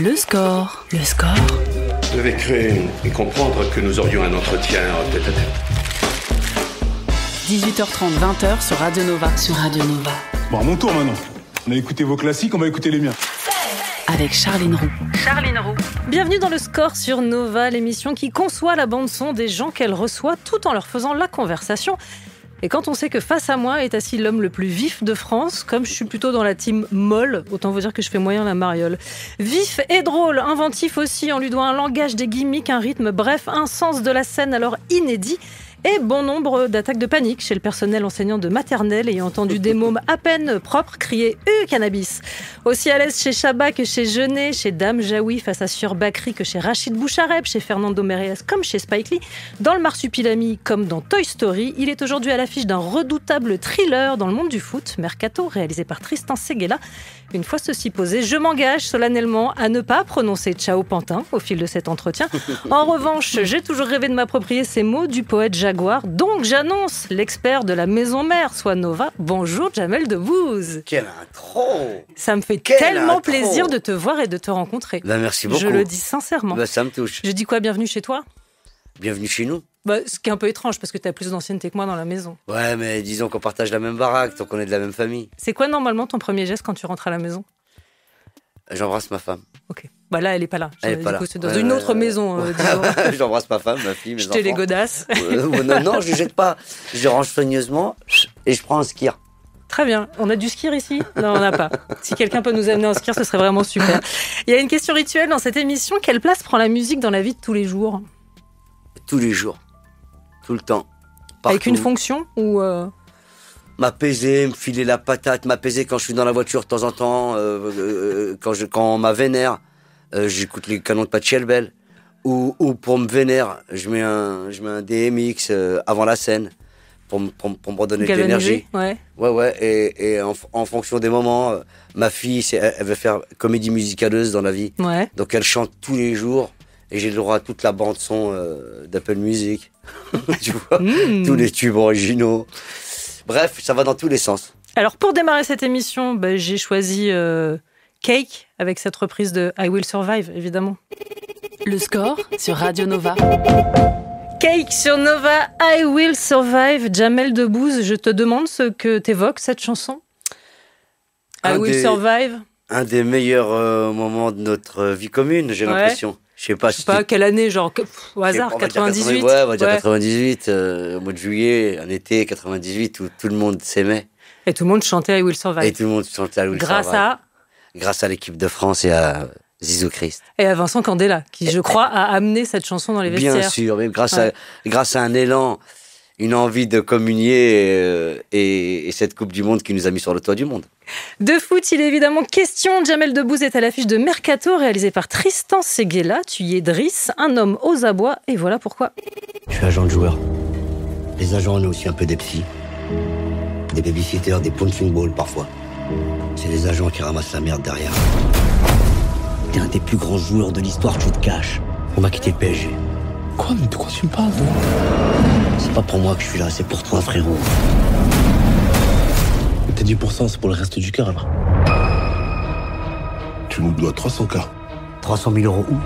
Le score. Le score. Je devais créer et comprendre que nous aurions un entretien tête-à-tête. 18h30, 20h sur Radio Nova. Bon, à mon tour maintenant. On a écouté vos classiques, on va écouter les miens. Avec Charline Roux. Bienvenue dans le score sur Nova, l'émission qui conçoit la bande-son des gens qu'elle reçoit tout en leur faisant la conversation. Et quand on sait que face à moi est assis l'homme le plus vif de France, comme je suis plutôt dans la team molle, autant vous dire que je fais moyen la mariole. Vif et drôle, inventif aussi, on lui doit un langage, des gimmicks, un rythme, bref, un sens de la scène alors inédit. Et bon nombre d'attaques de panique chez le personnel enseignant de maternelle ayant entendu des mômes à peine propres crier « cannabis ». Aussi à l'aise chez Chabat que chez Jeunet, chez Dame Jaoui face à Sieur Bakri que chez Rachid Bouchareb, chez Fernando Meirelles comme chez Spike Lee, dans le Marsupilami comme dans Toy Story, il est aujourd'hui à l'affiche d'un redoutable thriller dans le monde du foot, Mercato, réalisé par Tristan Seguela. Une fois ceci posé, je m'engage solennellement à ne pas prononcer Ciao Pantin au fil de cet entretien. En revanche, j'ai toujours rêvé de m'approprier ces mots du poète Jaguar, donc j'annonce l'expert de la maison mère, soit Nova. Bonjour Jamel Debbouze. Quelle intro! Ça me fait tellement plaisir de te voir et de te rencontrer. Ben, merci beaucoup. Je le dis sincèrement. Ben, ça me touche. Je dis quoi, bienvenue chez toi? Bienvenue chez nous. Ce qui est un peu étrange parce que tu as plus d'ancienneté que moi dans la maison. Ouais, mais disons qu'on partage la même baraque, donc on est de la même famille. C'est quoi normalement ton premier geste quand tu rentres à la maison? J'embrasse ma femme. Ok. Bah là, elle est pas là. Elle est pas là. C'est dans une autre maison. J'embrasse ma femme, ma fille, mes enfants. Jeter les godasses. Non, je jette pas. Je range soigneusement et je prends un skier. Très bien. On a du skier ici? Non, on n'a pas. Si quelqu'un peut nous amener en skier, ce serait vraiment super. Il y a une question rituelle dans cette émission. Quelle place prend la musique dans la vie de tous les jours? Tous les jours. Tout le temps. Partout. Avec une fonction ou M'apaiser, me filer la patate, m'apaiser quand je suis dans la voiture de temps en temps, quand on m'a vénère, j'écoute les canons de Pachelbel, ou pour me vénère, je mets un DMX avant la scène pour me redonner de l'énergie. Ouais. Ouais, et en fonction des moments, ma fille, elle veut faire comédie musicaleuse dans la vie, Ouais. donc elle chante tous les jours. Et j'ai le droit à toute la bande son d'Apple Music, tu vois, tous les tubes originaux. Bref, ça va dans tous les sens. Alors pour démarrer cette émission, j'ai choisi Cake avec cette reprise de I Will Survive, évidemment. Le score sur Radio Nova. Cake sur Nova, I Will Survive. Jamel Debbouze, je te demande ce que t'évoque cette chanson. I Will Survive. Un des meilleurs moments de notre vie commune, j'ai l'impression. Je sais pas quelle année, genre au hasard, 98. Ouais, on va dire 98, au mois de juillet, un été 98 où tout le monde s'aimait. Et tout le monde chantait I Will Survive. Et tout le monde chantait I Will Survive. Grâce à l'équipe de France et à Zizou Christ. Et à Vincent Candela, qui, je crois, a amené cette chanson dans les vestiaires. Bien sûr, mais grâce à un élan, une envie de communier et cette Coupe du Monde qui nous a mis sur le toit du monde. De foot, il est évidemment question. Jamel Debbouze est à l'affiche de Mercato, réalisé par Tristan Seguela. Tu y es Driss, un homme aux abois, et voilà pourquoi. Je suis agent de joueur. Les agents, on est aussi un peu des psys. Des babysitters, des punching balls parfois. C'est les agents qui ramassent la merde derrière. T'es un des plus grands joueurs de l'histoire, tu te caches. On va quitter le PSG. Quoi? Mais de quoi tu me parles, toi? C'est pas pour moi que je suis là, c'est pour toi, frérot. Tes 10%, c'est pour le reste du cœur, alors. Tu nous dois 300K. 300 000 € où?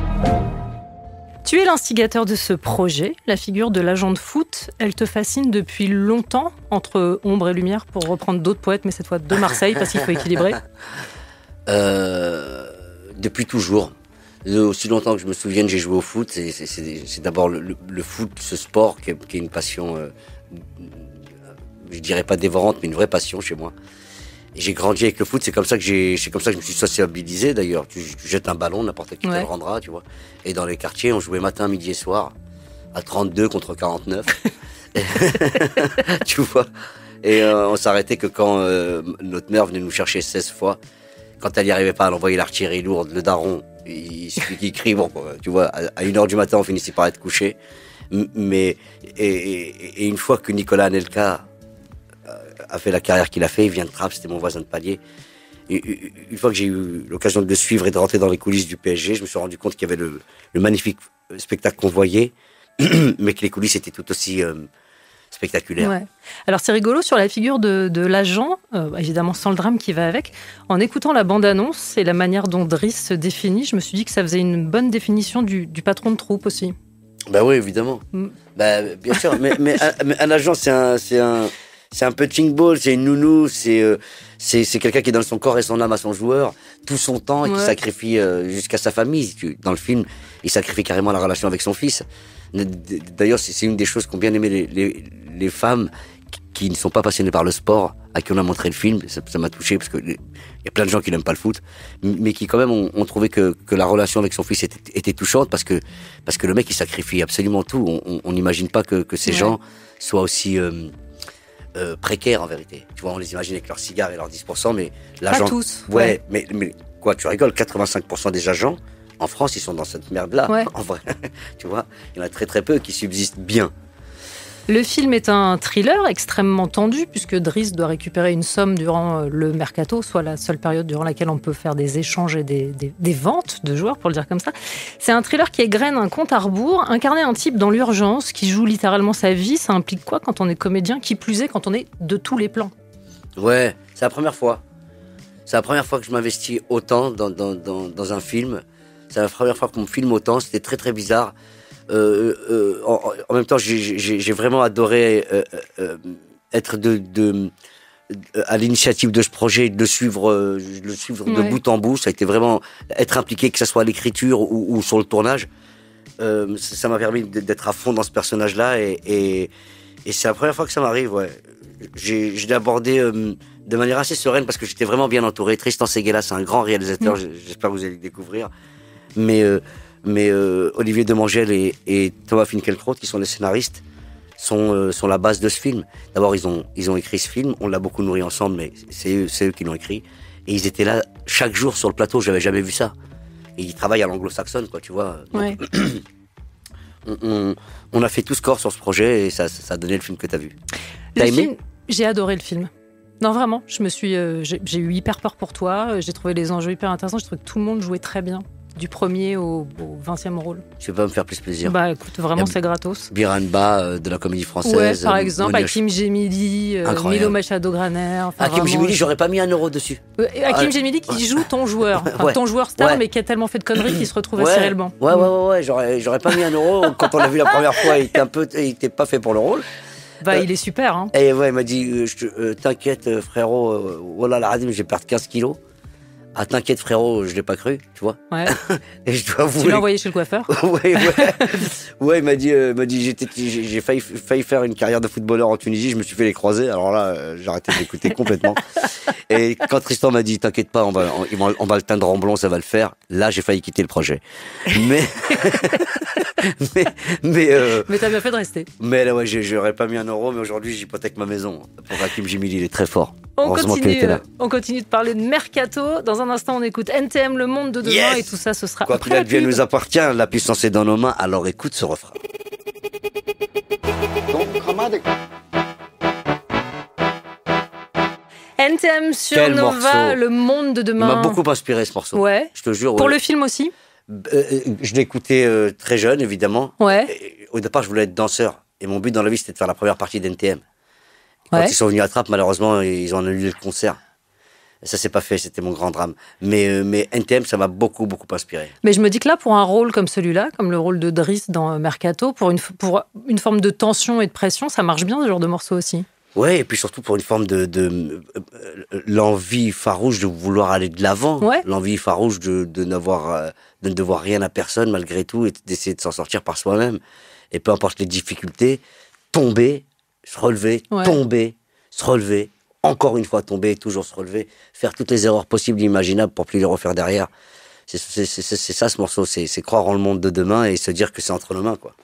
Tu es l'instigateur de ce projet, la figure de l'agent de foot. Elle te fascine depuis longtemps, entre ombre et lumière, pour reprendre d'autres poètes, mais cette fois de Marseille, parce qu'il faut équilibrer. Depuis toujours. Aussi longtemps que je me souvienne, j'ai joué au foot. C'est d'abord le foot, ce sport, qui est une passion, je dirais pas dévorante, mais une vraie passion chez moi. Et j'ai grandi avec le foot, c'est comme ça que je me suis sociabilisé d'ailleurs. Tu jettes un ballon, n'importe qui te le rendra, tu vois. Et dans les quartiers, on jouait matin, midi et soir, à 32 contre 49. Tu vois. Et on s'arrêtait que quand notre mère venait nous chercher 16 fois. Quand elle n'y arrivait pas, elle envoyait l'artillerie lourde, le daron. Il suffit qu'il crie, bon, tu vois, à 1h du matin, on finissait par être couché. Mais, et une fois que Nicolas Anelka a fait la carrière qu'il a fait, il vient de Trappes, c'était mon voisin de palier. Une fois que j'ai eu l'occasion de le suivre et de rentrer dans les coulisses du PSG, je me suis rendu compte qu'il y avait le magnifique spectacle qu'on voyait, mais que les coulisses étaient tout aussi spectaculaire. Ouais. Alors c'est rigolo sur la figure de l'agent, évidemment sans le drame qui va avec. En écoutant la bande-annonce et la manière dont Driss se définit, je me suis dit que ça faisait une bonne définition du patron de troupe aussi. Bah oui, évidemment. Bah, bien sûr, mais un agent, c'est un punching ball, c'est une nounou, c'est quelqu'un qui donne son corps et son âme à son joueur, tout son temps, et qui sacrifie jusqu'à sa famille. Dans le film, il sacrifie carrément la relation avec son fils. D'ailleurs, c'est une des choses qu'ont bien aimé les femmes qui ne sont pas passionnées par le sport, à qui on a montré le film. Ça m'a touché, parce qu'il y a plein de gens qui n'aiment pas le foot, mais qui quand même ont trouvé que la relation avec son fils était touchante, parce que le mec, il sacrifie absolument tout. On n'imagine pas que ces gens soient aussi précaires, en vérité. Tu vois, on les imagine avec leurs cigares et leurs 10%, mais l'agent... Pas tous. Ouais, mais quoi, tu rigoles, 85% des agents, en France, ils sont dans cette merde-là, en vrai. Tu vois, il y en a très très peu qui subsistent bien. Le film est un thriller extrêmement tendu, puisque Driss doit récupérer une somme durant le mercato, soit la seule période durant laquelle on peut faire des échanges et des ventes de joueurs, pour le dire comme ça. C'est un thriller qui égrène un compte à rebours, incarner un type dans l'urgence, qui joue littéralement sa vie. Ça implique quoi quand on est comédien, qui plus est quand on est de tous les plans? Ouais, c'est la première fois. C'est la première fois que je m'investis autant dans un film. C'est la première fois qu'on me filme autant, c'était très très bizarre. En même temps, j'ai vraiment adoré être à l'initiative de ce projet, de le suivre de bout en bout. Ça a été vraiment être impliqué, que ce soit à l'écriture ou sur le tournage. Ça m'a permis d'être à fond dans ce personnage-là, et c'est la première fois que ça m'arrive. Ouais. Je l'ai abordé de manière assez sereine, parce que j'étais vraiment bien entouré. Tristan Seguela, c'est un grand réalisateur. J'espère que vous allez le découvrir. Mais Olivier Demangel et Thomas Finkielkraut, qui sont les scénaristes, sont la base de ce film. D'abord, ils ont écrit ce film, on l'a beaucoup nourri ensemble, mais c'est eux qui l'ont écrit. Et ils étaient là chaque jour sur le plateau, j'avais jamais vu ça. Et ils travaillent à l'anglo-saxonne, quoi, tu vois. Donc, on a fait tout ce corps sur ce projet, et ça a donné le film que t'as vu. T'as aimé ? J'ai adoré le film. Non, vraiment, j'ai eu hyper peur pour toi, j'ai trouvé les enjeux hyper intéressants, j'ai trouvé que tout le monde jouait très bien. Du premier au 20e rôle. Je vais pas me faire plus plaisir. Bah écoute, vraiment c'est gratos. Biranba de la Comédie Française. Ouais, par exemple, Hakim Djemili, Milo Machado Graner. Enfin, Hakim Djemili, j'aurais pas mis €1 dessus. Hakim Djemili qui joue ton joueur. Enfin, ton joueur star, mais qui a tellement fait de conneries qu'il se retrouve à cirer le banc. Ouais, j'aurais pas mis €1. Quand on l'a vu la première fois, il était pas fait pour le rôle. Bah, il est super, hein. Et ouais, il m'a dit, t'inquiète, frérot, voilà la radim, je vais perdre 15 kilos. Ah, t'inquiète, frérot, je l'ai pas cru, tu vois. Ouais. Et je dois avouer. Tu l'as envoyé chez le coiffeur? Ouais, il m'a dit, j'ai failli faire une carrière de footballeur en Tunisie, je me suis fait les croiser, alors là, j'ai arrêté d'écouter complètement. Et quand Tristan m'a dit, t'inquiète pas, on va le teindre en blond, ça va le faire, là, j'ai failli quitter le projet. Mais t'as bien fait de rester. Mais là, ouais, j'aurais pas mis €1, mais aujourd'hui, j'hypothèque ma maison. Pour Hakim Djemili, il est très fort. On continue de parler de Mercato. Dans un instant, on écoute NTM, Le Monde de Demain, et tout ça, ce sera quoi qu'il advienne nous appartient, la puissance est dans nos mains, alors écoute ce refrain. NTM sur Nova, Le Monde de Demain. Il m'a beaucoup inspiré ce morceau. Ouais. Je te jure. Pour le film aussi. Je l'ai écouté très jeune, évidemment. Ouais. Et, au départ, je voulais être danseur. Et mon but dans la vie, c'était de faire la première partie d'NTM. Quand ils sont venus à Trappes, malheureusement, ils ont annulé le concert. Et ça s'est pas fait, c'était mon grand drame. Mais NTM, ça m'a beaucoup inspiré. Mais je me dis que là, pour un rôle comme celui-là, comme le rôle de Driss dans Mercato, pour une forme de tension et de pression, ça marche bien, ce genre de morceau aussi. Ouais, et puis surtout pour une forme de l'envie farouche de vouloir aller de l'avant, l'envie farouche de ne devoir rien à personne malgré tout, et d'essayer de s'en sortir par soi-même. Et peu importe les difficultés, tomber, se relever, tomber, se relever, encore une fois tomber, toujours se relever, faire toutes les erreurs possibles et imaginables pour plus les refaire derrière. C'est ça ce morceau, c'est croire en le monde de demain et se dire que c'est entre nos mains, quoi.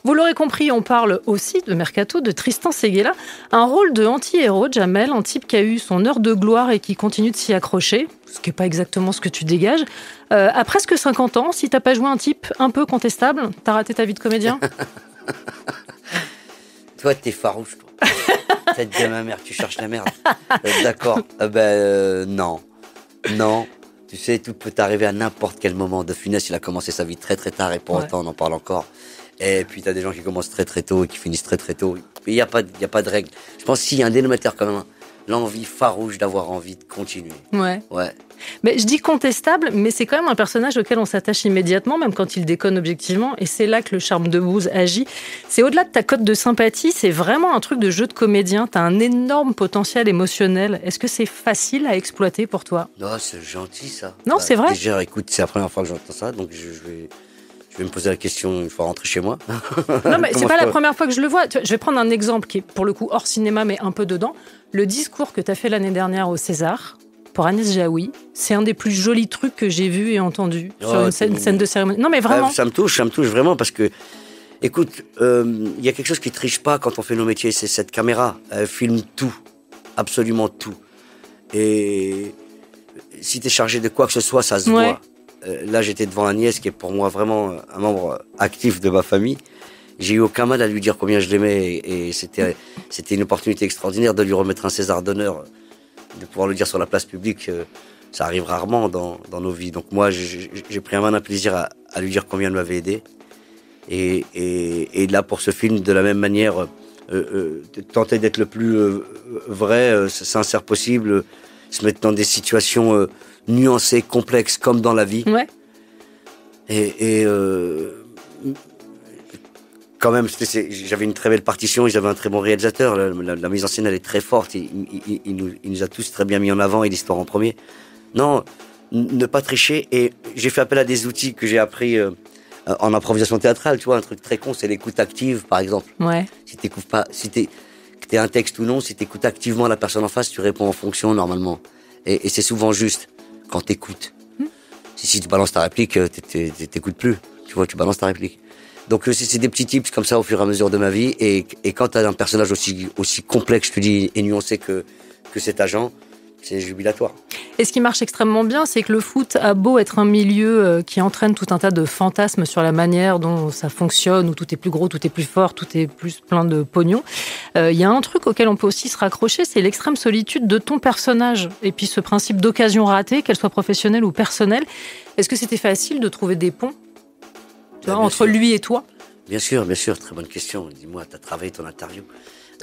Vous l'aurez compris, on parle aussi de Mercato, de Tristan Seguela, un rôle de anti-héros, Jamel, un type qui a eu son heure de gloire et qui continue de s'y accrocher, ce qui n'est pas exactement ce que tu dégages. À presque 50 ans, si t'as pas joué un type un peu contestable, t'as raté ta vie de comédien. Toi, t'es farouche, toi. Tête de ma mère, tu cherches la merde. D'accord. Non. Non. Tu sais, tout peut arriver à n'importe quel moment. De Funès, il a commencé sa vie très très tard et pour autant, on en parle encore. Et puis t'as des gens qui commencent très très tôt et qui finissent très très tôt. Il n'y a pas de règle. Je pense qu'il y a un dénominateur quand même, l'envie farouche d'avoir envie de continuer. Ouais. Ouais. Mais je dis contestable, mais c'est quand même un personnage auquel on s'attache immédiatement, même quand il déconne objectivement. Et c'est là que le charme de Booz agit. C'est au-delà de ta cote de sympathie, c'est vraiment un truc de jeu de comédien. T'as un énorme potentiel émotionnel. Est-ce que c'est facile à exploiter pour toi ? Non, c'est gentil ça. Non, c'est vrai. Déjà, écoute, c'est la première fois que j'entends ça, donc je vais me poser la question une fois rentré chez moi. Non, mais c'est pas la première fois que je le vois. Tu vois, je vais prendre un exemple qui est pour le coup hors cinéma, mais un peu dedans. Le discours que tu as fait l'année dernière au César pour Agnès Jaoui, c'est un des plus jolis trucs que j'ai vu et entendu sur une scène de cérémonie. Non, mais vraiment. Ça me touche vraiment parce que, écoute, il y a quelque chose qui triche pas quand on fait nos métiers, c'est cette caméra. Elle filme tout, absolument tout. Et si t'es chargé de quoi que ce soit, ça se voit. Là, j'étais devant Agnès, qui est pour moi vraiment un membre actif de ma famille. J'ai eu aucun mal à lui dire combien je l'aimais et c'était une opportunité extraordinaire de lui remettre un César d'honneur, de pouvoir le dire sur la place publique. Ça arrive rarement dans nos vies. Donc moi, j'ai pris un malin plaisir à lui dire combien elle m'avait aidé. Et là, pour ce film, de la même manière, tenter d'être le plus vrai, sincère possible, se mettre dans des situations nuancées, complexes, comme dans la vie. Ouais. Quand même, j'avais une très belle partition, j'avais un très bon réalisateur. La mise en scène, elle est très forte. Il nous a tous très bien mis en avant et l'histoire en premier. Non, ne pas tricher. Et j'ai fait appel à des outils que j'ai appris en improvisation théâtrale. Tu vois, un truc très con, c'est l'écoute active, par exemple. Ouais. Si t'écoutes pas, que t'es un texte ou non, si t'écoutes activement la personne en face, tu réponds en fonction normalement. Et c'est souvent juste quand t'écoutes. Si tu balances ta réplique, t'écoutes plus. Tu vois, tu balances ta réplique. Donc c'est des petits tips comme ça au fur et à mesure de ma vie. Et quand t'as un personnage aussi complexe, je te dis, et nuancé que cet agent, c'est jubilatoire. Et ce qui marche extrêmement bien, c'est que le foot a beau être un milieu qui entraîne tout un tas de fantasmes sur la manière dont ça fonctionne, où tout est plus gros, tout est plus fort, tout est plus plein de pognon. Il y a un truc auquel on peut aussi se raccrocher, c'est l'extrême solitude de ton personnage. Et puis ce principe d'occasion ratée, qu'elle soit professionnelle ou personnelle. Est-ce que c'était facile de trouver des ponts entre lui et toi ? Bien sûr, très bonne question. Dis-moi, t'as travaillé ton interview ?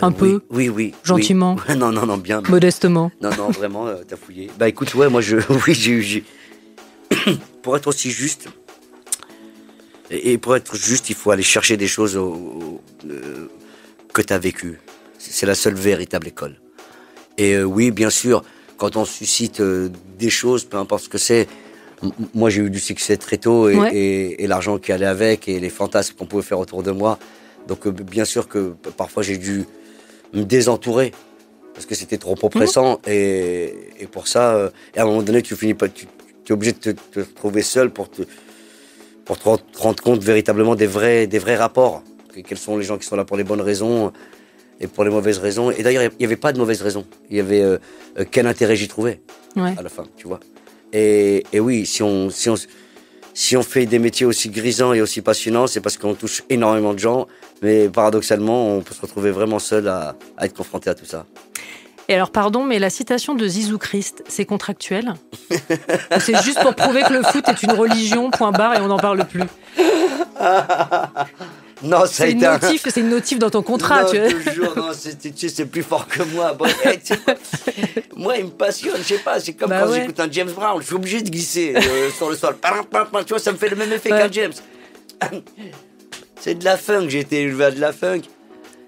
Un peu. Oui. Gentiment. Oui. Non, bien. Modestement. Non, vraiment, t'as fouillé. Bah écoute, ouais, moi j'ai eu. Pour être aussi juste, et pour être juste, il faut aller chercher des choses que t'as vécues. C'est la seule véritable école. Et oui, bien sûr, quand on suscite des choses, peu importe ce que c'est, moi j'ai eu du succès très tôt et l'argent qui allait avec et les fantasmes qu'on pouvait faire autour de moi. Donc bien sûr que parfois j'ai dû me désentourer parce que c'était trop oppressant et pour ça, et à un moment donné tu finis pas, tu es obligé de te retrouver seul pour te rendre compte véritablement des vrais rapports. Quels sont les gens qui sont là pour les bonnes raisons et pour les mauvaises raisons. Et d'ailleurs il n'y avait pas de mauvaises raisons. Il y avait quel intérêt j'y trouvais à la fin, tu vois. Et oui, si on fait des métiers aussi grisants et aussi passionnants, c'est parce qu'on touche énormément de gens. Mais paradoxalement, on peut se retrouver vraiment seul à être confronté à tout ça. Et alors, pardon, mais la citation de Zizou Christ, c'est contractuel ? C'est juste pour prouver que le foot est une religion, point barre, et on n'en parle plus. Non, c'est une notif dans ton contrat, non, tu vois. Toujours, non, c'est plus fort que moi. Bon, moi, il me passionne, je sais pas, c'est comme quand j'écoute un James Brown, je suis obligé de glisser sur le sol. Tu vois, ça me fait le même effet qu'un James. C'est de la funk, j'ai été élevé à de la funk.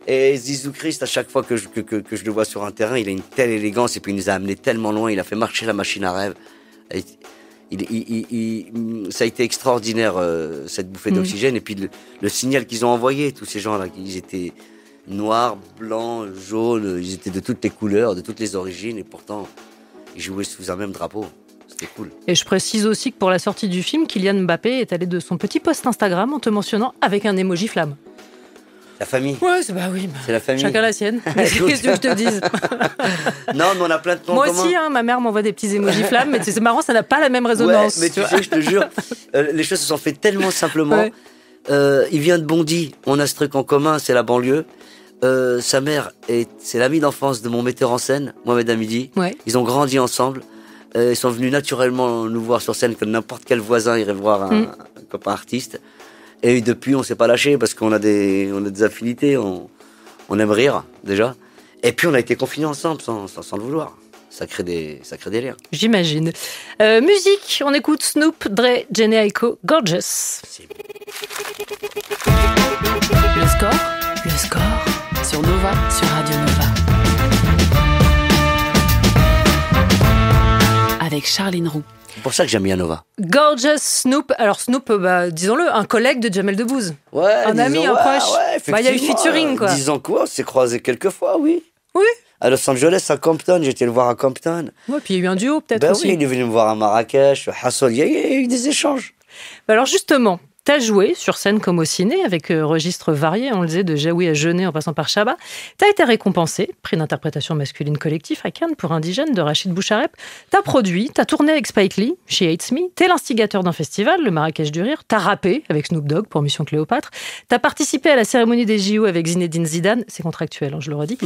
Et Zizou Christ, à chaque fois que je le vois sur un terrain, il a une telle élégance et puis il nous a amené tellement loin, il a fait marcher la machine à rêve. Ça a été extraordinaire, cette bouffée d'oxygène. Et puis le signal qu'ils ont envoyé, tous ces gens-là, ils étaient noirs, blancs, jaunes, ils étaient de toutes les couleurs, de toutes les origines, et pourtant, ils jouaient sous un même drapeau. C'était cool. Et je précise aussi que pour la sortie du film, Kylian Mbappé est allé de son petit post Instagram en te mentionnant avec un emoji flamme. La famille. Ouais, c'est la famille. Chacun la sienne. Qu'est-ce que je te dise ? Non, mais on a plein de points Moi communs. aussi, ma mère m'envoie des petits emojis flammes, mais c'est marrant, ça n'a pas la même résonance. Ouais, mais tu sais, je te jure, les choses se sont faites tellement simplement. Ouais. Il vient de Bondy, on a ce truc en commun, c'est la banlieue. Sa mère, c'est l'amie d'enfance de mon metteur en scène, Mohamed Hamidi. Ouais. Ils ont grandi ensemble. Ils sont venus naturellement nous voir sur scène, comme n'importe quel voisin irait voir un copain artiste. Et depuis, on s'est pas lâché parce qu'on a des affinités, on aime rire, déjà. Et puis, on a été confinés ensemble sans le vouloir. Ça crée des liens. J'imagine. Musique, on écoute Snoop, Dre, Jhené Aiko, Gorgeous. Le score sur Nova, sur Radio Nova. Avec Charline Roux. C'est pour ça que j'aime bien Nova. Gorgeous, Snoop. Alors Snoop, disons-le, un collègue de Jamel Debbouze. Ouais, un ami, un proche. Ouais, il y a eu featuring, quoi. Disons quoi, on s'est croisés quelques fois, oui. Oui. À Los Angeles, à Compton, j'étais le voir à Compton. Ouais, puis il y a eu un duo, peut-être aussi. Oui, il est venu me voir à Marrakech, Hassol, il y a eu des échanges. Alors justement, t'as joué sur scène comme au ciné, avec registres variés, on le disait, de Jaoui à Jeunet en passant par Chabat. T'as été récompensé, prix d'interprétation masculine collectif à Cannes pour Indigène de Rachid Bouchareb. T'as produit, t'as tourné avec Spike Lee, She Hates Me. T'es l'instigateur d'un festival, le Marrakech du Rire. T'as rappé avec Snoop Dogg pour Mission Cléopâtre. T'as participé à la cérémonie des JO avec Zinedine Zidane. C'est contractuel, hein, je le redis.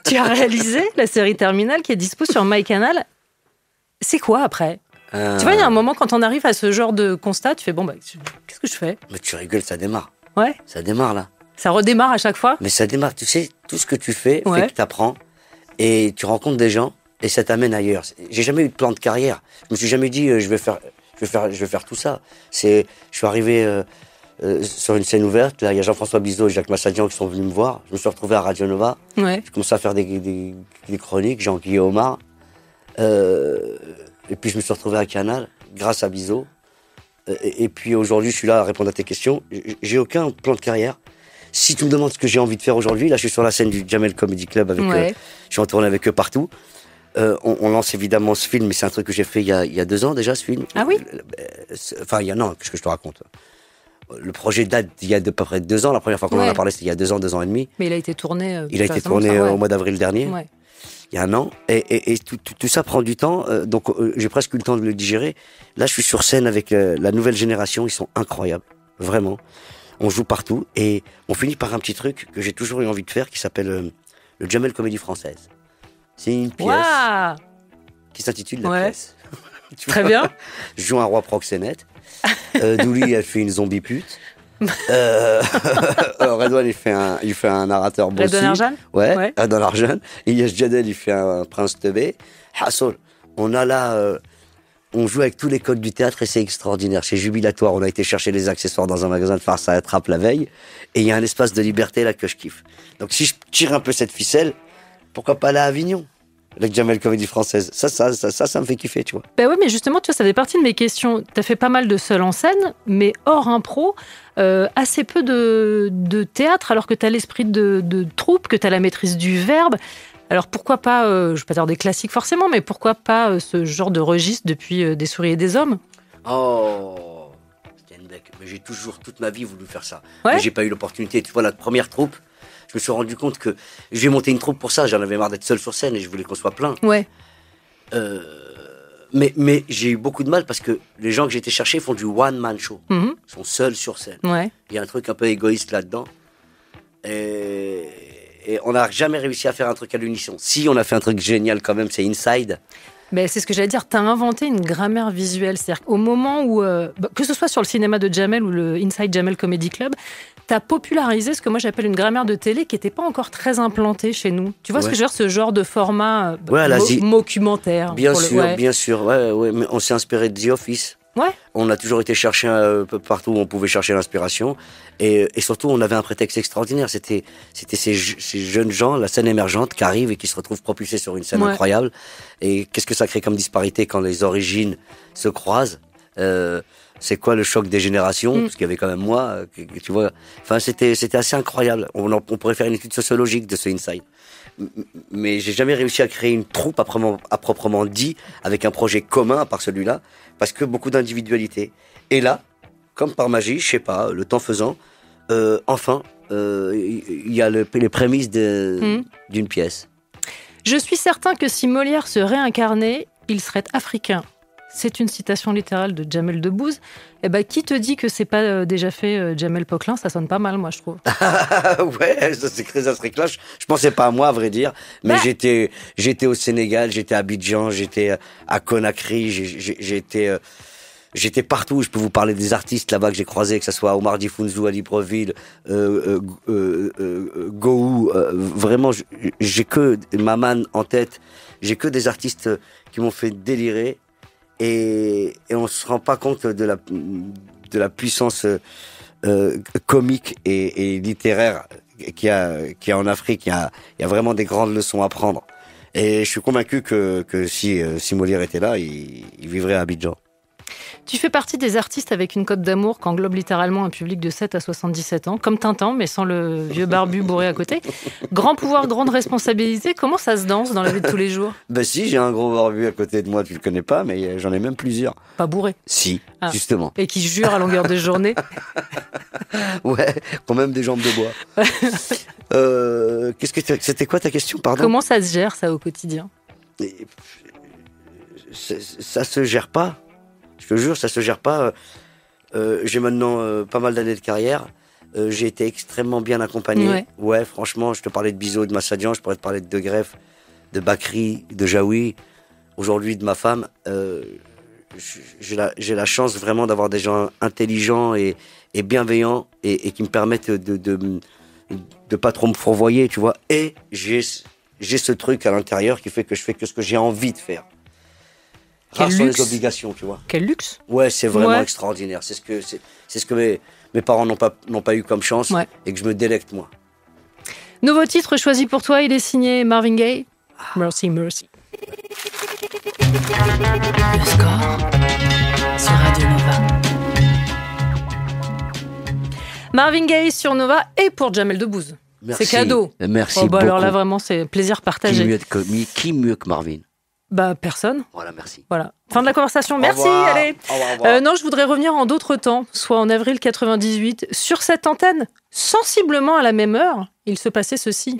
Tu as réalisé la série Terminal qui est dispo sur MyCanal. C'est quoi après ? Tu vois, il y a un moment, quand on arrive à ce genre de constat, tu fais, bon, qu'est-ce que je fais ? Mais tu rigoles, ça démarre. Ouais. Ça démarre, là. Ça redémarre à chaque fois ? Mais ça démarre, tu sais, tout ce que tu fais, fait que t'apprends, et tu rencontres des gens, et ça t'amène ailleurs. J'ai jamais eu de plan de carrière. Je me suis jamais dit, je vais faire tout ça. Je suis arrivé sur une scène ouverte, là, il y a Jean-François Bizot et Jacques Massadian qui sont venus me voir. Je me suis retrouvé à Radio Nova. Ouais. J'ai commencé à faire des chroniques, Jean-Guy Omar. Et puis je me suis retrouvé à Canal, grâce à Bizot. Et puis aujourd'hui, je suis là à répondre à tes questions. J'ai aucun plan de carrière. Si tu me demandes ce que j'ai envie de faire aujourd'hui, là je suis sur la scène du Jamel Comedy Club avec je suis en tournée avec eux partout. On lance évidemment ce film, mais c'est un truc que j'ai fait il y a 2 ans déjà, ce film. Ah oui. Enfin, non, qu'est-ce que je te raconte ? Le projet date d'il y a de peu près 2 ans. La première fois qu'on en a parlé, c'était il y a 2 ans, 2 ans et demi. Mais il a été tourné. Il a été tourné au mois d'avril dernier. Ouais. Il y a 1 an, et tout ça prend du temps, donc j'ai presque eu le temps de le digérer. Là, je suis sur scène avec la nouvelle génération, ils sont incroyables, vraiment. On joue partout, et on finit par un petit truc que j'ai toujours eu envie de faire, qui s'appelle le Jamel Comédie Française. C'est une pièce qui s'intitule La Pièce. Très bien. Je joue un roi proxénète. Douli, elle fait une zombie pute. Redouane, il fait un narrateur bossu. Redouane Arjan. Ouais. Redouane Arjan. Ilyes Djadel, il fait un prince teubé. Hassol. On a là, on joue avec tous les codes du théâtre et c'est extraordinaire. C'est jubilatoire. On a été chercher les accessoires dans un magasin de farce à attrape la veille. Et il y a un espace de liberté là que je kiffe. Donc si je tire un peu cette ficelle, pourquoi pas aller à Avignon? Avec Jamel Comédie Française. Ça me fait kiffer, tu vois. Ben oui, mais justement, tu vois, ça fait partie de mes questions. Tu as fait pas mal de seul en scène, mais hors impro, assez peu de théâtre, alors que tu as l'esprit de troupe, que tu as la maîtrise du verbe. Alors pourquoi pas, je ne vais pas dire des classiques forcément, mais pourquoi pas ce genre de registre depuis Des souris et des hommes? Oh, Steinbeck, mais j'ai toujours, toute ma vie, voulu faire ça. Ouais. Mais j'ai pas eu l'opportunité. Tu vois, la première troupe, je me suis rendu compte que je vais monter une troupe pour ça. J'en avais marre d'être seul sur scène et je voulais qu'on soit plein. Ouais. Mais j'ai eu beaucoup de mal parce que les gens que j'ai été chercher font du one-man show. Mm-hmm. Ils sont seuls sur scène. Ouais. Il y a un truc un peu égoïste là-dedans. Et on n'a jamais réussi à faire un truc à l'unisson. Si, on a fait un truc génial quand même, c'est Inside. Ben, c'est ce que j'allais dire, tu as inventé une grammaire visuelle. C'est-à-dire qu'au moment où, que ce soit sur le cinéma de Jamel ou le Inside Jamel Comedy Club, tu as popularisé ce que moi j'appelle une grammaire de télé qui n'était pas encore très implantée chez nous. Tu vois ce que je veux dire, ce genre de format documentaire. Bien sûr. Ouais, mais on s'est inspiré de The Office. Ouais. On a toujours été chercher un peu partout où on pouvait chercher l'inspiration. Et surtout, on avait un prétexte extraordinaire. C'était ces jeunes gens, la scène émergente, qui arrivent et qui se retrouvent propulsés sur une scène incroyable. Et qu'est-ce que ça crée comme disparité quand les origines se croisent? C'est quoi le choc des générations? Parce qu'il y avait quand même moi, tu vois. Enfin, c'était assez incroyable. On pourrait faire une étude sociologique de ce Inside. Mais j'ai jamais réussi à créer une troupe à proprement dit, avec un projet commun à part celui-là, parce que beaucoup d'individualité. Et là, comme par magie, je sais pas, le temps faisant, enfin, il y a les prémices d'une pièce. Je suis certain que si Molière se réincarnait, il serait africain. C'est une citation littérale de Jamel Debbouze. Eh ben, qui te dit que c'est pas déjà fait Jamel Poquelin? Ça sonne pas mal, moi, je trouve. Ouais, ça serait clash. Je pensais pas à moi, à vrai dire. Mais j'étais au Sénégal, j'étais à Abidjan, j'étais à Conakry, J'étais partout. Je peux vous parler des artistes là-bas que j'ai croisés, que ce soit Omar Difounzou à Libreville, Gou. Vraiment, j'ai que Maman en tête. J'ai que des artistes qui m'ont fait délirer. Et on se rend pas compte de la puissance comique et littéraire qu'il y a en Afrique. Il y a vraiment des grandes leçons à prendre. Et je suis convaincu que si Molière était là, il vivrait à Abidjan. Tu fais partie des artistes avec une cote d'amour qu'englobe littéralement un public de 7 à 77 ans, comme Tintin, mais sans le vieux barbu bourré à côté. Grand pouvoir, grande responsabilité. Comment ça se danse dans la vie de tous les jours ? Ben si, j'ai un gros barbu à côté de moi, tu le connais pas, mais j'en ai même plusieurs. Pas bourré ? Si, justement. Et qui jure à longueur de journée ? Ouais, quand même des jambes de bois. C'était quoi ta question, pardon ? Comment ça se gère, ça, au quotidien ? Ça se gère pas. Je te jure, ça se gère pas. J'ai maintenant pas mal d'années de carrière. J'ai été extrêmement bien accompagné. Ouais, franchement, je te parlais de Bizot, de Massadian, je pourrais te parler de Greff, de Bakri, de Jaoui. Aujourd'hui, de ma femme. J'ai la chance vraiment d'avoir des gens intelligents et bienveillants et qui me permettent de pas trop me fourvoyer, tu vois. Et j'ai ce truc à l'intérieur qui fait que je fais que ce que j'ai envie de faire. Rares sont les obligations, tu vois. Quel luxe. Ouais, c'est vraiment extraordinaire. C'est ce que mes parents n'ont pas eu comme chance et que je me délecte, moi. Nouveau titre choisi pour toi, il est signé Marvin Gaye. Mercy, Mercy. Le score sur Radio Nova. Marvin Gaye sur Nova et pour Jamel Debbouze. Merci. C'est cadeau. Merci beaucoup. beaucoup. Alors là, vraiment, c'est plaisir partagé. Qui mieux que Marvin ? Bah, personne. Voilà, merci. Voilà. Fin de la conversation. Merci, allez. Au revoir. Non, je voudrais revenir en d'autres temps, soit en avril 98. Sur cette antenne, sensiblement à la même heure, il se passait ceci.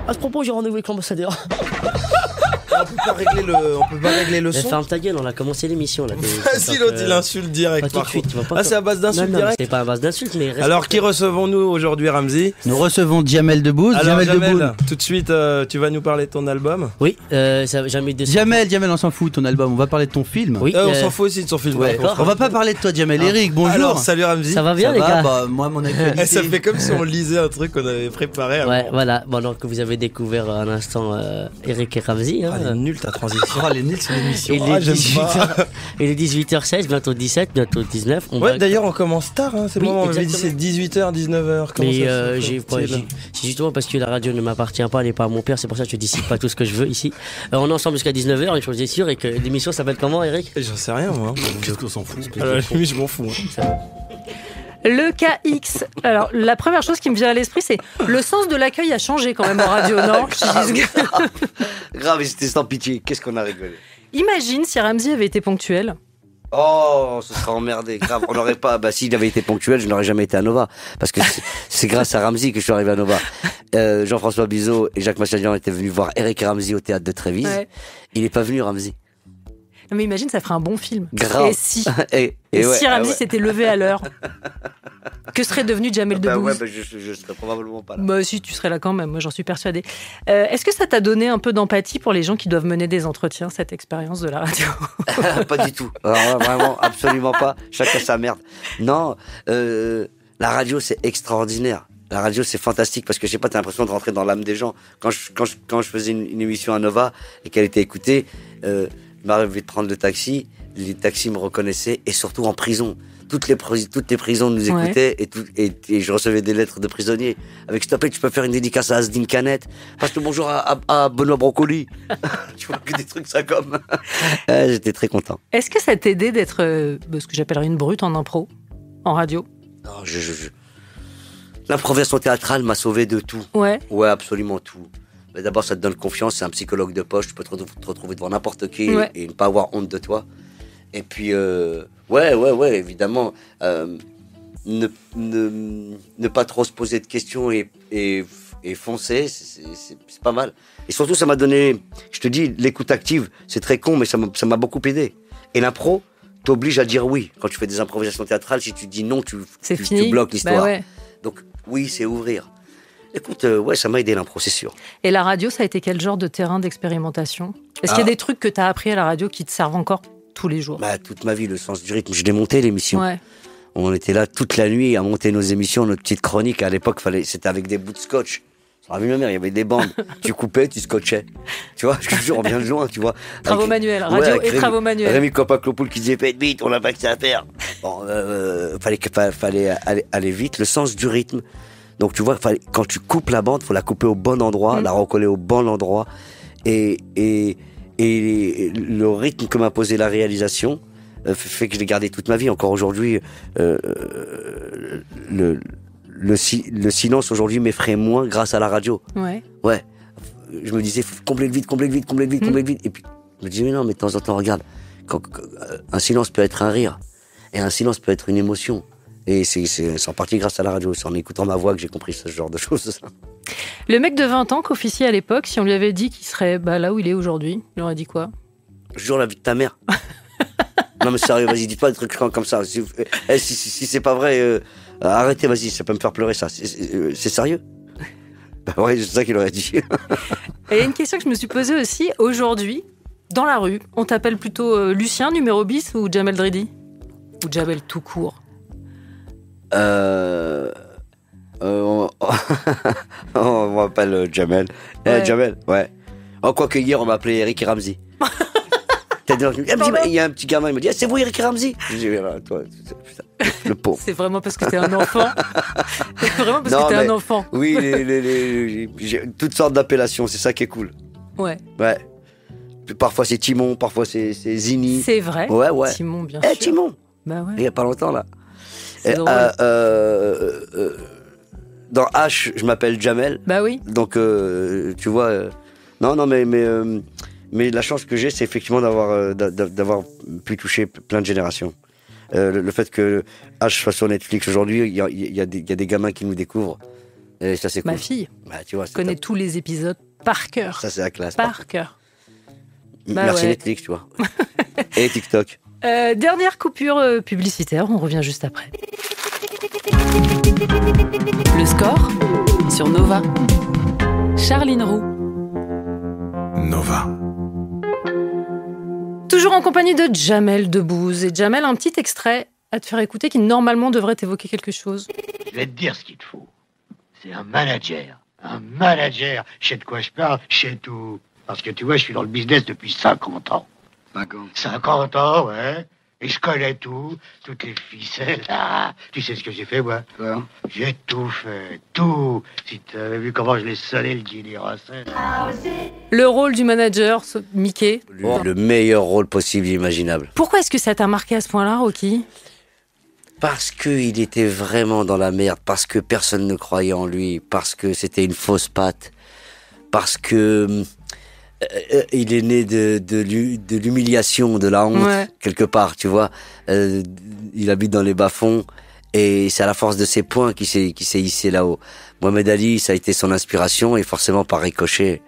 À ce propos, j'ai rendez-vous avec l'ambassadeur. On peut pas régler le son. Ferme ta gueule, on a commencé l'émission là. Si l'autre il insulte direct. Pas tout de suite, tu vas pas. C'est à base d'insultes direct. C'est pas à base d'insultes, mais. Alors qui recevons-nous aujourd'hui, Ramzi ? Nous recevons Jamel Debbouze. Alors Jamel, tout de suite, tu vas nous parler de ton album ? Oui, ça jamais de. Jamel, on s'en fout de ton album. On va parler de ton film. Oui. On s'en fout aussi de son film. Ouais. On va pas parler de toi, Jamel. Eric, bonjour. Alors salut Ramzi. Ça va bien les gars ? Bah, moi mon actualité. Ça fait comme si on lisait un truc qu'on avait préparé. Avant. Ouais, voilà. Bon, donc vous avez découvert à l'instant Eric et Ramzi. Elle est nulle ta transition. Elle est nulle sur l'émission. Il est 18h16, bientôt 17, bientôt 19. D'ailleurs on commence tard. C'est bon, on m'avait dit c'est 18h, 19h. Mais c'est justement parce que la radio ne m'appartient pas, elle n'est pas à mon père, c'est pour ça que je décide pas tout ce que je veux ici. On est ensemble jusqu'à 19h, une chose est sûre, et que l'émission s'appelle comment, Eric ? J'en sais rien moi. Qu'est-ce qu'on s'en fout ? Lui je m'en fous. Le KX. Alors, la première chose qui me vient à l'esprit, c'est le sens de l'accueil a changé quand même en radio, non ? Grave, c'était sans pitié. Qu'est-ce qu'on a rigolé. Imagine si Ramzi avait été ponctuel. Oh, ce serait emmerdé, grave. On n'aurait pas. Bah, s'il avait été ponctuel, je n'aurais jamais été à Nova. Parce que c'est grâce à Ramzi que je suis arrivé à Nova. Jean-François Bizot et Jacques Massadian étaient venus voir Eric et Ramzi au théâtre de Trévise. Ouais. Il n'est pas venu, Ramzi. Non, mais imagine, ça ferait un bon film. Grave. Et si si Ramzi s'était levé à l'heure, que serait devenu Jamel Debbouze ? Je serais probablement pas là. Bah si, tu serais là quand même, moi j'en suis persuadée. Est-ce que ça t'a donné un peu d'empathie pour les gens qui doivent mener des entretiens, cette expérience de la radio ? Pas du tout. Alors, vraiment, absolument pas. Chacun sa merde. Non, la radio c'est extraordinaire. La radio c'est fantastique parce que je sais pas, t'as l'impression de rentrer dans l'âme des gens. Quand je faisais une émission à Nova et qu'elle était écoutée, il m'arrivait de prendre le taxi, les taxis me reconnaissaient et surtout en prison. Toutes les prisons nous écoutaient et je recevais des lettres de prisonniers avec s'il te plaît, tu peux faire une dédicace à Asdine Canette, passe le bonjour à Benoît Brocoli. Tu vois que des trucs ça comme. J'étais très content. Est-ce que ça t'aidait d'être ce que j'appellerais une brute en impro, en radio ? Non, l'improvisation théâtrale m'a sauvé de tout. Ouais, absolument tout. Mais d'abord, ça te donne confiance, c'est un psychologue de poche, tu peux te retrouver devant n'importe qui et ne pas avoir honte de toi. Et puis, évidemment, ne pas trop se poser de questions et foncer, c'est pas mal. Et surtout, ça m'a donné, je te dis, l'écoute active, c'est très con, mais ça m'a beaucoup aidé. Et l'impro t'oblige à dire oui. Quand tu fais des improvisations théâtrales, si tu dis non, tu bloques l'histoire. Bah ouais. Donc, oui, c'est ouvrir. Écoute, ça m'a aidé l'impro, c'est sûr. Et la radio, ça a été quel genre de terrain d'expérimentation ? Est-ce qu'il y a des trucs que tu as appris à la radio qui te servent encore tous les jours. Bah, toute ma vie, le sens du rythme. Je l'ai monté, l'émission. Ouais. On était là toute la nuit à monter nos émissions, notre petite chronique. À l'époque, c'était avec des bouts de scotch. Ça vu ma mère, il y avait des bandes. Tu coupais, tu scotchais. Tu vois, je te jure, on vient de loin, tu vois. Travaux manuels, radio et travaux manuels. Rémi Copaclopoul qui disait faites vite, on n'a pas que ça à faire. Bon, fallait aller vite, le sens du rythme. Donc tu vois, quand tu coupes la bande, faut la couper au bon endroit, la recoller au bon endroit. Et le rythme que m'a posé la réalisation fait que je l'ai gardé toute ma vie. Encore aujourd'hui, le silence aujourd'hui m'effraie moins grâce à la radio. Ouais. Ouais. Je me disais, complète vite. Et puis, je me disais, mais non, mais de temps en temps, regarde. Un silence peut être un rire. Et un silence peut être une émotion. Et c'est en partie grâce à la radio. C'est en écoutant ma voix que j'ai compris ce genre de choses. Le mec de 20 ans qu'officier à l'époque, si on lui avait dit qu'il serait là où il est aujourd'hui, il aurait dit quoi? Je jure la vie de ta mère. Non, mais sérieux, vas-y, dis pas des trucs comme ça. Si c'est pas vrai, arrêtez, vas-y, ça peut me faire pleurer, ça. C'est sérieux? Bah ouais, c'est ça qu'il aurait dit. Et il y a une question que je me suis posée aussi. Aujourd'hui, dans la rue, on t'appelle plutôt Lucien, numéro bis, ou Jamel Dridi? Ou Jamel tout court? On m'appelle Jamel. Ouais. Jamel, ouais. Oh, quoique hier, on m'a appelé Eric et Ramsey. Il y a un petit gamin, il me dit c'est vous Eric et Ramsey? Je dis toi, putain, le pauvre. C'est vraiment parce que t'es un enfant. C'est vraiment parce que t'es un enfant. Oui, j'ai toutes sortes d'appellations, c'est ça qui est cool. Ouais. Ouais. Parfois c'est Timon, parfois c'est Zini. C'est vrai. Ouais. Timon, bien sûr. Timon. Bah ouais. Il y a pas longtemps là. C'est drôle. Dans H, je m'appelle Jamel. Bah oui. Donc tu vois. Non, mais la chance que j'ai, c'est effectivement d'avoir pu toucher plein de générations. Le fait que H soit sur Netflix aujourd'hui, il y a des gamins qui nous découvrent. Et ça, c'est cool. Ma fille tu vois, connaît tous les épisodes par cœur. Ça, c'est la classe. Par cœur. Merci Netflix, tu vois. Et TikTok. Dernière coupure publicitaire, on revient juste après. Le score sur Nova. Charline Roux. Nova. Toujours en compagnie de Jamel Debbouze. Et Jamel, un petit extrait à te faire écouter qui normalement devrait t'évoquer quelque chose. Je vais te dire ce qu'il te faut. C'est un manager. Un manager. Je sais de quoi je parle, je sais tout. Parce que tu vois, je suis dans le business depuis 50 ans. 50 ans, ouais. Et je connais tout, toutes les ficelles. Ah, tu sais ce que j'ai fait, moi? J'ai tout fait, tout. Si t'avais vu comment je l'ai sonné, le Gilly Russell. Le rôle du manager, Mickey. Le meilleur rôle possible, imaginable. Pourquoi est-ce que ça t'a marqué à ce point-là, Rocky? Parce qu'il était vraiment dans la merde, parce que personne ne croyait en lui, parce que c'était une fausse patte, parce que il est né de l'humiliation, de la honte, quelque part, tu vois. Il habite dans les bas-fonds et c'est à la force de ses poings qu'il s'est hissé là-haut. Mohamed Ali, ça a été son inspiration et forcément par ricochet,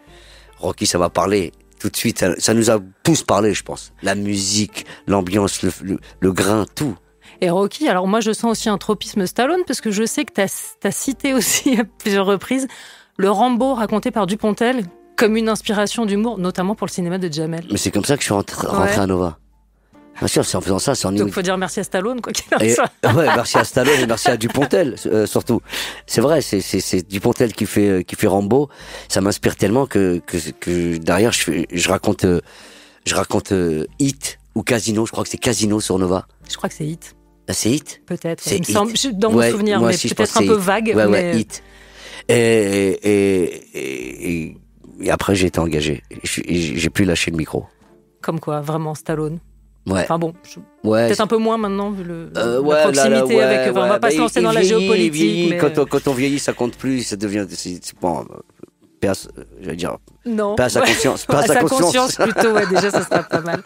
Rocky, ça m'a parlé. Tout de suite, ça nous a tous parlé, je pense. La musique, l'ambiance, le grain, tout. Et Rocky, alors moi je sens aussi un tropisme Stallone parce que je sais que t'as cité aussi à plusieurs reprises le Rambo raconté par Dupontel comme une inspiration d'humour, notamment pour le cinéma de Jamel. Mais c'est comme ça que je suis rentré à Nova. Bien sûr, c'est en faisant ça. Donc il faut dire merci à Stallone, quoi qu'il en soit. Ouais, merci à Stallone et merci à Dupontel, surtout. C'est vrai, c'est Dupontel qui fait Rambo. Ça m'inspire tellement que derrière, je raconte Hit ou Casino. Je crois que c'est Casino sur Nova. Je crois que c'est Hit. Ah, c'est Hit? Peut-être. C'est dans mon souvenir, mais peut-être un peu vague. Ouais, Hit. Et après, j'ai été engagé. J'ai plus lâché le micro. Comme quoi, vraiment, Stallone. Ouais. Enfin bon, peut-être un peu moins maintenant, vu la proximité avec... on va pas se lancer dans la géopolitique. Mais... Quand on vieillit, ça compte plus, ça devient... Bon, j'allais dire... Non. Pas à sa conscience. Pas à sa conscience, plutôt, ouais, déjà, ça serait pas mal.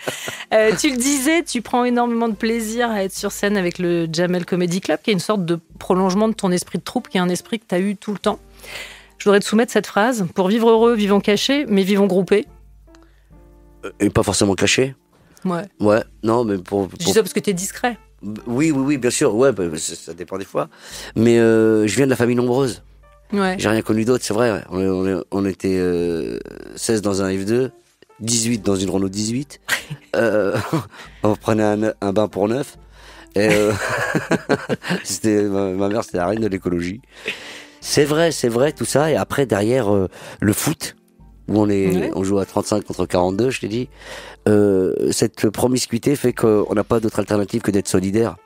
Tu le disais, tu prends énormément de plaisir à être sur scène avec le Jamel Comedy Club, qui est une sorte de prolongement de ton esprit de troupe, qui est un esprit que tu as eu tout le temps. Je voudrais te soumettre cette phrase. Pour vivre heureux, vivons cachés, mais vivons groupés. Et pas forcément cachés. Ouais. Ouais, non, mais pour... Je dis ça parce que t'es discret. Oui, bien sûr. Ouais, ça dépend des fois. Mais je viens de la famille nombreuse. Ouais. J'ai rien connu d'autre, c'est vrai. On était 16 dans un F2. 18 dans une Renault 18. On prenait un bain pour 9. Et ma mère, c'était la reine de l'écologie. C'est vrai, tout ça. Et après, derrière, le foot, où on joue à 35 contre 42, je t'ai dit. Cette promiscuité fait qu'on n'a pas d'autre alternative que d'être solidaire.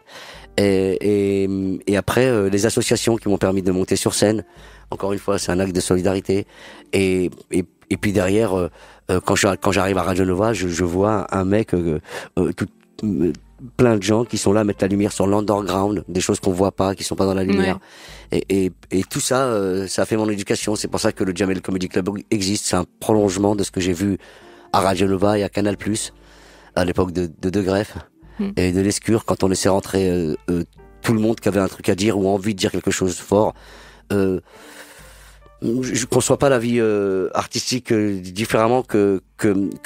Et après, les associations qui m'ont permis de monter sur scène. Encore une fois, c'est un acte de solidarité. Et puis derrière, quand j'arrive à Radio Nova, je vois un mec, plein de gens qui sont là à mettre la lumière sur l'underground, des choses qu'on voit pas, qui sont pas dans la lumière. Et tout ça, ça a fait mon éducation. C'est pour ça que le Jamel Comedy Club existe. C'est un prolongement de ce que j'ai vu à Radio Nova et à Canal+, à l'époque de De Greff et de Lescure, quand on laissait rentrer tout le monde qui avait un truc à dire ou envie de dire quelque chose de fort. Je conçois pas la vie artistique différemment que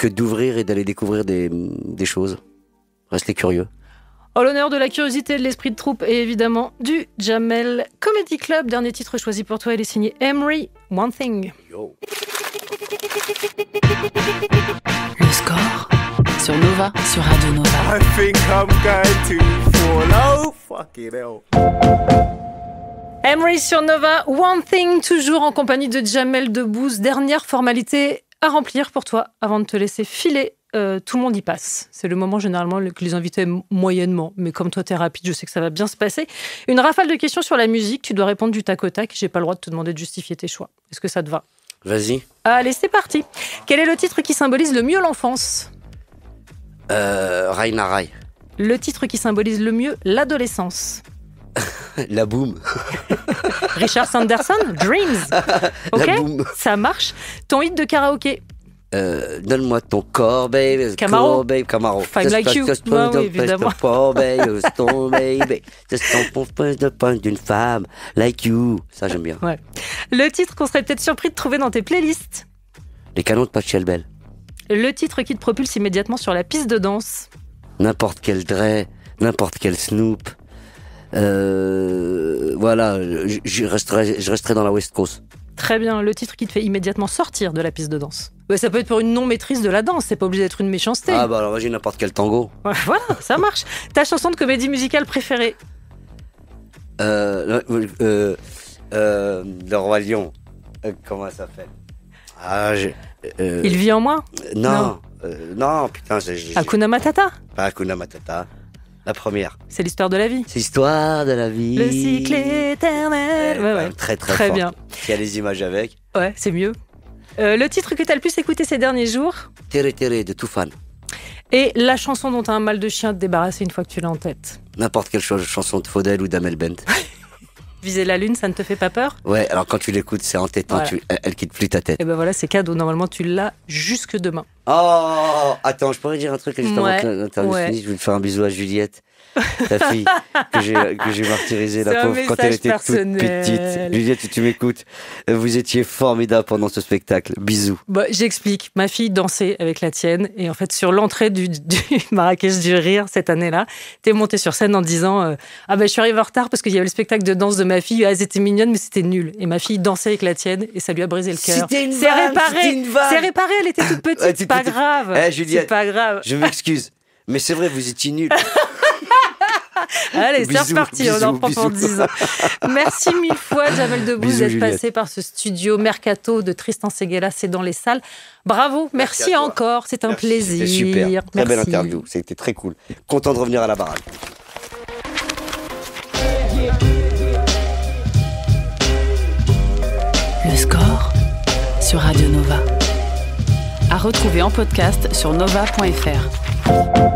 d'ouvrir et d'aller découvrir des choses. Restez curieux. En l'honneur de la curiosité, de l'esprit de troupe et évidemment du Jamel Comedy Club. Dernier titre choisi pour toi, il est signé Emery, One Thing. Yo. Le score sur Nova, sur Radio Nova. I think I'm going to follow. Fucking hell. Emery sur Nova, One Thing, toujours en compagnie de Jamel Debbouze. Dernière formalité à remplir pour toi avant de te laisser filer. Tout le monde y passe. C'est le moment généralement que les invités aiment moyennement. Mais comme toi, t'es rapide, je sais que ça va bien se passer. Une rafale de questions sur la musique. Tu dois répondre du tac au tac. J'ai pas le droit de te demander de justifier tes choix. Est-ce que ça te va ? Vas-y. Allez, c'est parti. Quel est le titre qui symbolise le mieux l'enfance ? Raina Rai. Le titre qui symbolise le mieux l'adolescence ? La boum. Richard Sanderson, Dreams. Ok, ça marche. Ton hit de karaoké ? Donne-moi ton corps, baby. Camaro. Camaro. Five Like You. Ouais, oui, évidemment. De point d'une femme, like you. Ça, j'aime bien. Ouais. Le titre qu'on serait peut-être surpris de trouver dans tes playlists ? Les canons de Pachelbel. Le titre qui te propulse immédiatement sur la piste de danse ? N'importe quel Dre, n'importe quel Snoop. Voilà, je resterai dans la West Coast. Très bien, le titre qui te fait immédiatement sortir de la piste de danse. Ouais, ça peut être pour une non-maîtrise de la danse, c'est pas obligé d'être une méchanceté. Ah bah alors vas-y, n'importe quel tango. Ouais, voilà, ça marche. Ta chanson de comédie musicale préférée ? Le Roi Lion. Comment ça s'appelle ? Il vit en moi ? Non, putain, Hakuna Matata ? Pas Hakuna Matata. La première. C'est l'histoire de la vie. C'est l'histoire de la vie. Le cycle éternel. Ouais. Très fort. Bien. Il y a les images avec. Ouais, c'est mieux. Le titre que tu as le plus écouté ces derniers jours ? Tere Tere de Toufan. Et la chanson dont tu as un mal de chien à te débarrasser une fois que tu l'as en tête ? N'importe quelle chanson de Faudel ou d'Amel Bent. Viser la lune, ça ne te fait pas peur ? Ouais, alors quand tu l'écoutes, c'est entêtant, voilà. Elle quitte plus ta tête. Et ben voilà, c'est cadeau. Normalement, tu l'as jusque demain. Oh, attends, je pourrais dire un truc juste avant que l'interview finisse. Je vais te faire un bisou à Juliette, ta fille, que j'ai martyrisée, la pauvre, quand elle était toute petite. Juliette, tu m'écoutes. Vous étiez formidable pendant ce spectacle. Bisous. Bah, j'explique. Ma fille dansait avec la tienne. Et en fait, sur l'entrée du Marrakech du Rire cette année-là, t'es montée sur scène en disant je suis arrivée en retard parce qu'il y avait le spectacle de danse de ma fille. Elles étaient mignonnes, mais c'était nul. Et ma fille dansait avec la tienne et ça lui a brisé le cœur. C'est réparé. Elle était toute petite. C'est pas grave. Juliette, c'est pas grave. Je m'excuse. Mais c'est vrai, vous étiez nuls. Allez, c'est reparti, on en prend pour 10 ans. Merci mille fois, Jamel Debbouze, d'être passé par ce studio Mercato de Tristan Seguela, c'est dans les salles. Bravo, merci encore, c'est un plaisir. C'était super, très belle interview, c'était très cool. Content de revenir à la baraque. Le score sur Radio Nova. À retrouver en podcast sur nova.fr.